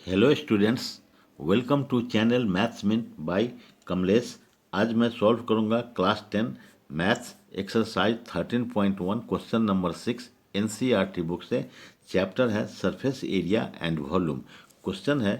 Hello students, welcome to channel maths minute by Kamlesh. आज मैं solve करूंगा class 10 maths exercise 13.1 question number 6 NCERT book से। Chapter है surface area and volume. Question है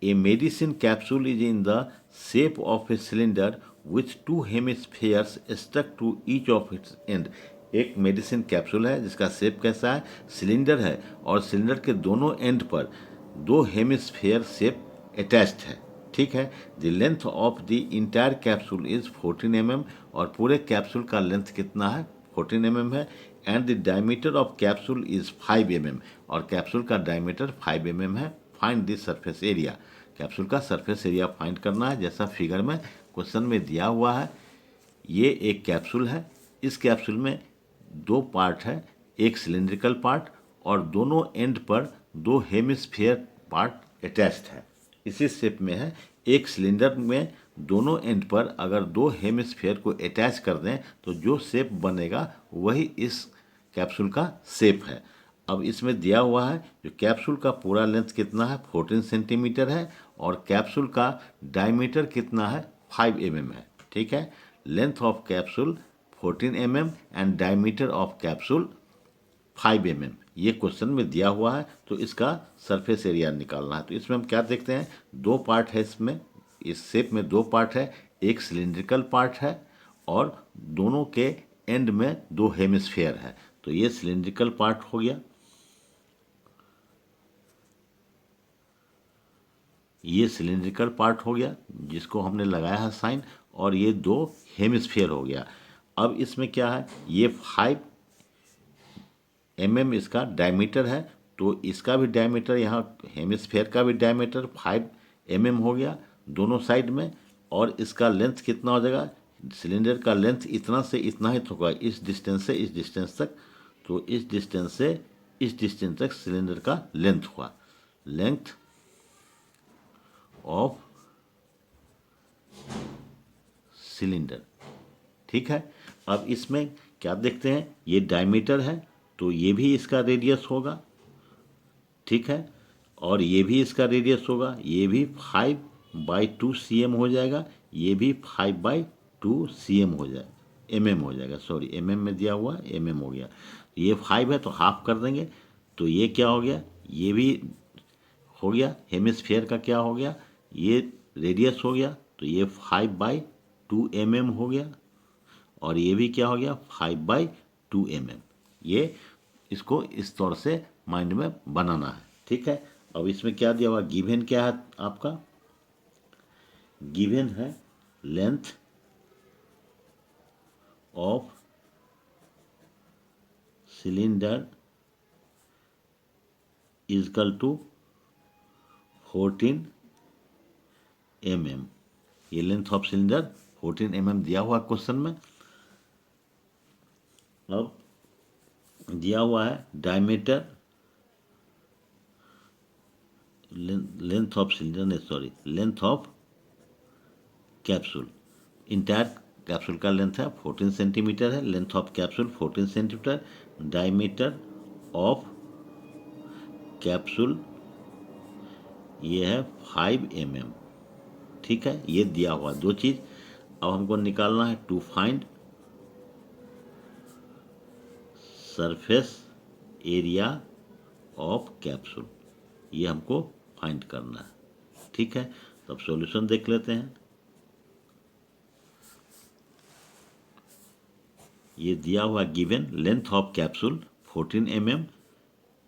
a medicine capsule is in the shape of a cylinder with two hemispheres stuck to each of its end. एक medicine capsule है जिसका shape कैसा है, cylinder है, और सिलेंडर के दोनों एंड पर दो हेमिस्फेयर शेप अटैच्ड है। ठीक है। The length of the entire capsule is 14 mm, और पूरे कैप्सूल का लेंथ कितना है, 14 mm है। And the diameter of capsule is 5 mm, और कैप्सूल का डायमीटर 5 mm है। Find the surface area. Capsule का सरफेस एरिया फाइंड करना है, जैसा फिगर में क्वेश्चन में दिया हुआ है। ये एक कैप्सूल है। इस कैप्सूल में दो पार्ट है, एक सिलेंड्रिकल पार्ट और दोनों एंड पर दो हेमिस्फीयर पार्ट अटैच्ड है। इसी शेप में है। एक सिलेंडर में दोनों एंड पर अगर दो हेमिस्फीयर को अटैच कर दें तो जो शेप बनेगा वही इस कैप्सूल का शेप है। अब इसमें दिया हुआ है जो कैप्सूल का पूरा लेंथ कितना है, 14 सेंटीमीटर है, और कैप्सूल का डायमीटर कितना है, 5 mm है। ठीक है। Length of capsule 14 mm and diameter of capsule 5 mm ये क्वेश्चन में दिया हुआ है। तो इसका सरफेस एरिया निकालना है। तो इसमें हम क्या देखते हैं, दो पार्ट है इसमें। इस शेप में दो पार्ट है, एक सिलेंड्रिकल पार्ट है और दोनों के एंड में दो हेमिस्फेयर है। तो ये सिलेंड्रिकल पार्ट हो गया, ये सिलेंड्रिकल पार्ट हो गया जिसको हमने लगाया है साइन, और ये दो हेमिस्फेयर हो गया। अब इसमें क्या है, ये 5 mm इसका डायमीटर है, तो इसका भी डायमीटर, यहाँ हेमिस्फेयर का भी डायमीटर 5 mm हो गया दोनों साइड में। और इसका लेंथ कितना हो जाएगा, सिलेंडर का लेंथ इतना से इतना ही होगा, इस डिस्टेंस से इस डिस्टेंस तक। तो इस डिस्टेंस से इस डिस्टेंस तक सिलेंडर का लेंथ हुआ, लेंथ ऑफ सिलेंडर। ठीक है। अब इसमें क्या देखते हैं, ये डायमीटर है तो ये भी इसका रेडियस होगा। ठीक है। और ये भी इसका रेडियस होगा, ये भी 5/2 cm हो जाएगा, ये भी 5/2 cm हो जाएगा, mm हो जाएगा, सॉरी mm में दिया हुआ mm हो गया। ये 5 है तो हाफ कर देंगे, तो ये क्या हो गया, ये भी हो गया। हेमिस्फेयर का क्या हो गया, ये रेडियस हो गया, तो ये 5/2 mm हो गया। और ये भी क्या हो गया, 5/2 mm। ये इसको इस तौर से माइंड में बनाना है। ठीक है। अब इसमें क्या दिया हुआ, गिवन क्या है आपका, गिवन है length of cylinder equal to 14 mm। ये लेंथ ऑफ सिलेंडर 14 mm दिया हुआ क्वेश्चन में। अब दिया हुआ है डायमीटर, लेंथ ऑफ सिलेंडर नहीं, sorry, length of capsule. Entire capsule का लेंथ है 14 सेंटीमीटर है, length of capsule 14 centimetre, diameter of capsule ये है 5 mm। ठीक है। ये दिया हुआ दो चीज़। अब हमको निकालना है to find surface area of capsule, ये हमको फाइंड करना है। ठीक है। तो अब सॉल्यूशन देख लेते हैं। ये दिया हुआ given length of capsule 14 mm।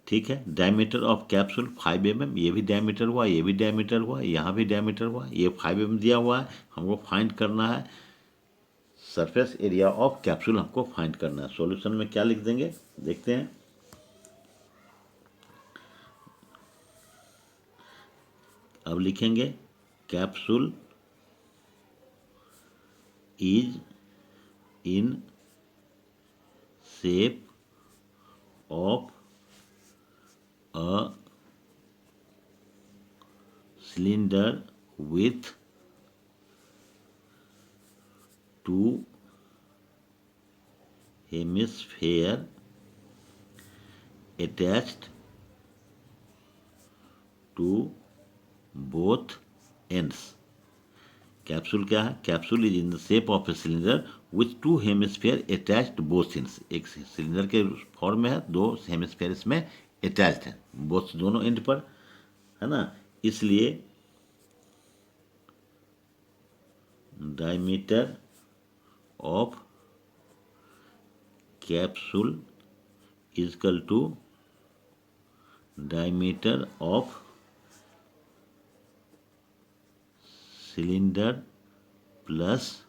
ठीक है। डायमीटर ऑफ कैप्सूल 5 mm, ये भी डायमीटर हुआ, ये भी डायमीटर हुआ, यहाँ भी डायमीटर हुआ, ये 5 mm दिया हुआ है। हमको फाइंड करना है सरफेस एरिया ऑफ कैप्सूल, हमको फाइंड करना है। सॉल्यूशन में क्या लिख देंगे, देखते हैं। अब लिखेंगे capsule is in shape of a cylinder with two hemisphere attached to both ends. Capsule क्या है? Capsule is in the shape of a cylinder with to hemisphere attached both ends. एक सिलेंडर के फॉर्म में है, दो hemisphere इसमें attached है, both दोनों एंड पर, है ना। इसलिए diameter of capsule is equal to diameter of cylinder plus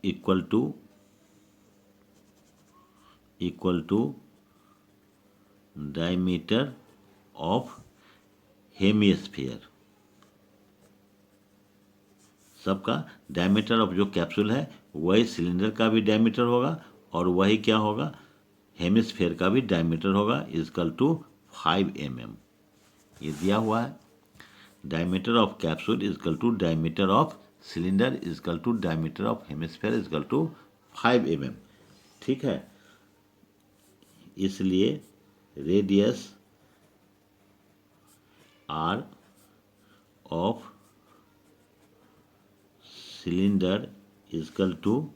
equal to diameter of hemisphere. सबका डायमीटर ऑफ जो कैप्सूल है वही सिलेंडर का भी डायमीटर होगा और वही क्या होगा, हेमिस्फीयर का भी डायमीटर होगा, इजकल टू 5 mm। ये दिया हुआ है। Diameter of capsule is equal to diameter of cylinder equal to diameter of hemisphere equal to 5 mm। ठीक है, इसलिए radius R of cylinder equal to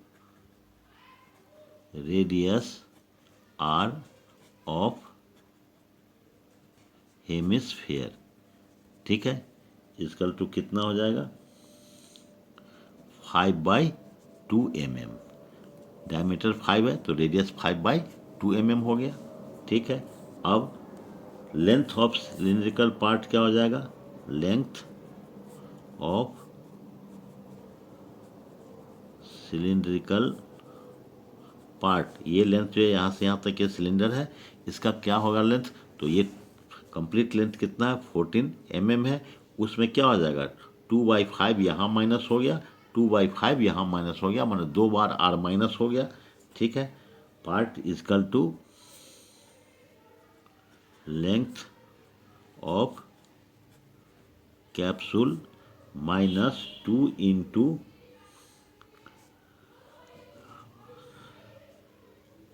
radius R of hemisphere. ठीक है, इजकल टू कितना हो जाएगा, 5/2 mm। डायमीटर 5 है तो रेडियस 5/2 mm हो गया। ठीक है, अब लेंथ ऑफ सिलिंड्रिकल पार्ट क्या हो जाएगा, लेंथ ऑफ सिलिंड्रिकल पार्ट, ये लेंथ जो है यहाँ से यहाँ तक ये सिलेंडर है, इसका क्या होगा लेंथ, तो ये कंप्लीट लेंथ कितना है, 14 mm है। उसमें क्या हो जाएगा, 2/5 यहाँ माइनस हो गया, 2/5 यहाँ माइनस हो गया, माने 2 बार r माइनस हो गया। ठीक है, part equal to length of capsule minus 2 into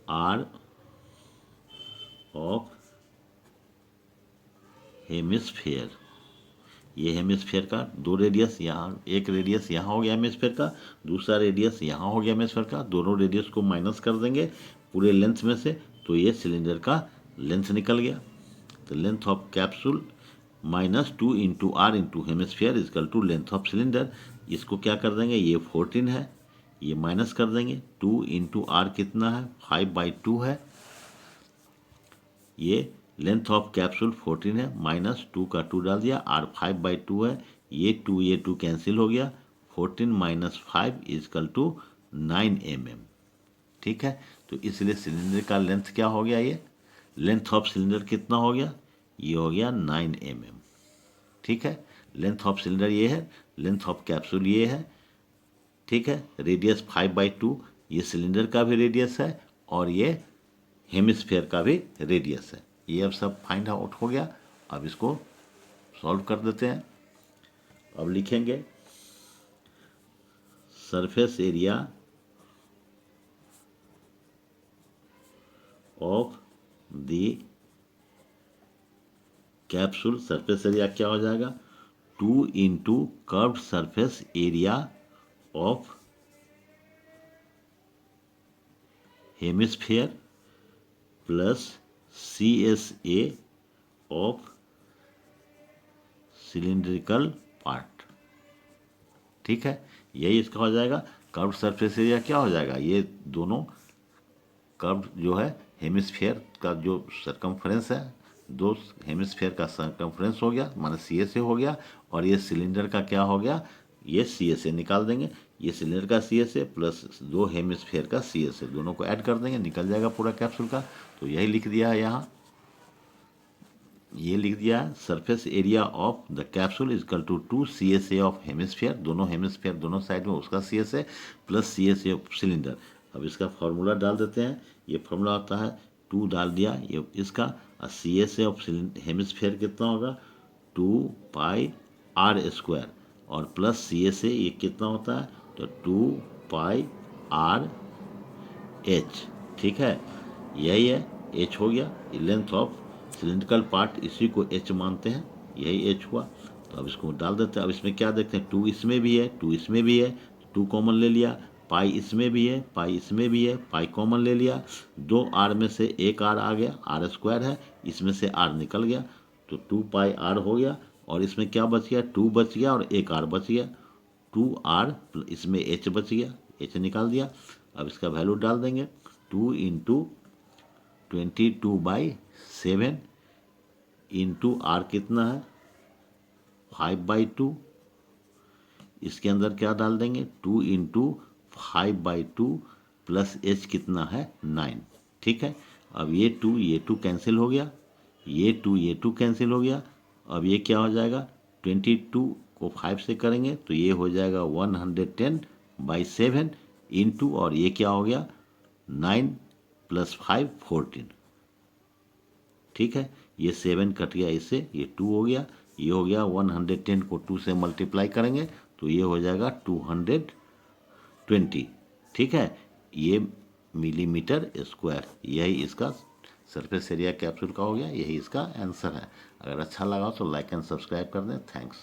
R of hemisphere. ये हेमिस्फीयर का दो रेडियस, यहाँ एक रेडियस यहाँ हो गया हेमिस्फीयर का, दूसरा रेडियस यहाँ हो गया हेमिस्फीयर का, दोनों रेडियस को माइनस कर देंगे पूरे लेंथ में से, तो ये सिलेंडर का लेंथ निकल गया। तो length of capsule minus 2 into R into hemisphere equal to length of cylinder. इसको क्या कर देंगे, ये 14 है, ये माइनस कर देंगे, 2 इंटू आर कितना है, 5/2 है। ये लेंथ ऑफ कैप्सूल 14 है, माइनस 2 का 2 डाल दिया, आर 5/2 है, ये 2 कैंसिल हो गया, 14 माइनस 5 इजकल टू 9 mm। ठीक है, तो इसलिए सिलेंडर का लेंथ क्या हो गया, ये लेंथ ऑफ सिलेंडर कितना हो गया, ये हो गया 9 mm। ठीक है, लेंथ ऑफ सिलेंडर ये है, लेंथ ऑफ कैप्सूल ये है। ठीक है, रेडियस 5/2, ये सिलेंडर का भी रेडियस है और ये हेमिस्फीयर का भी रेडियस है। ये अब सब फाइंड आउट हो गया। अब इसको सॉल्व कर देते हैं। अब लिखेंगे surface area of the capsule, surface area क्या हो जाएगा, 2 into curved surface area of hemisphere plus CSA of cylindrical part. ठीक है, यही इसका हो जाएगा। कर्व सरफेस एरिया क्या हो जाएगा, ये दोनों कर्व जो है हेमिस्फीयर का जो सरकमफ्रेंस है, दो हेमिस्फीयर का सरकमफ्रेंस हो गया, माने CSA हो गया, और ये सिलेंडर का क्या हो गया, ये CSA निकाल देंगे। ये सिलेंडर का CSA प्लस दो हेमिस्फीयर का CSA, दोनों को ऐड कर देंगे, निकल जाएगा पूरा कैप्सूल का। तो यही लिख दिया है यहाँ, ये लिख दिया है surface area of the capsule is equal to 2 CSA of hemisphere, दोनों हेमिस्फीयर दोनों साइड में उसका CSA plus CSA of cylinder. अब इसका फॉर्मूला डाल देते हैं। ये फॉर्मूला आता है 2 डाल दिया ये इसका, और CSA ऑफ हेमिस्फीयर कितना होगा, 2πr², और प्लस CSA ये कितना होता है, तो 2πrh। ठीक है, यही है, h हो गया। लेंथ ऑफ सिलिंड्रिकल पार्ट इसी को h मानते हैं। यही h हुआ। तो अब इसको डाल देते हैं। अब इसमें क्या देखते हैं, 2 इसमें भी है, 2 इसमें भी है, 2 कॉमन ले लिया, पाई इसमें भी है, पाई इसमें भी है, पाई कॉमन ले लिया, 2 आर में से एक आर आ गया, आर स्क्वायर है, इसमें से आर निकल गया, तो 2 पाई आर हो गया। और इसमें क्या बच गया, 2 बच गया और एक आर बच गया, 2 आर, इसमें h बच गया, h निकाल दिया। अब इसका वैल्यू डाल देंगे, 2 इंटू 22/7 इंटू आर कितना है 5/2, इसके अंदर क्या डाल देंगे, 2 इंटू 5/2 प्लस h कितना है 9। ठीक है, अब ये 2 कैंसिल हो गया, ये 2 कैंसिल हो गया। अब ये क्या हो जाएगा, 22 को 5 से करेंगे तो ये हो जाएगा 110/7 इंटू, और ये क्या हो गया 9 + 5 14। ठीक है, ये 7 कट गया इससे, ये 2 हो गया, ये हो गया 110 को 2 से मल्टीप्लाई करेंगे तो ये हो जाएगा 220। ठीक है, ये मिलीमीटर स्क्वायर, यही इसका सरफेस एरिया कैप्सूल का हो गया, यही इसका आंसर है। अगर अच्छा लगा तो लाइक एंड सब्सक्राइब कर दें। थैंक्स।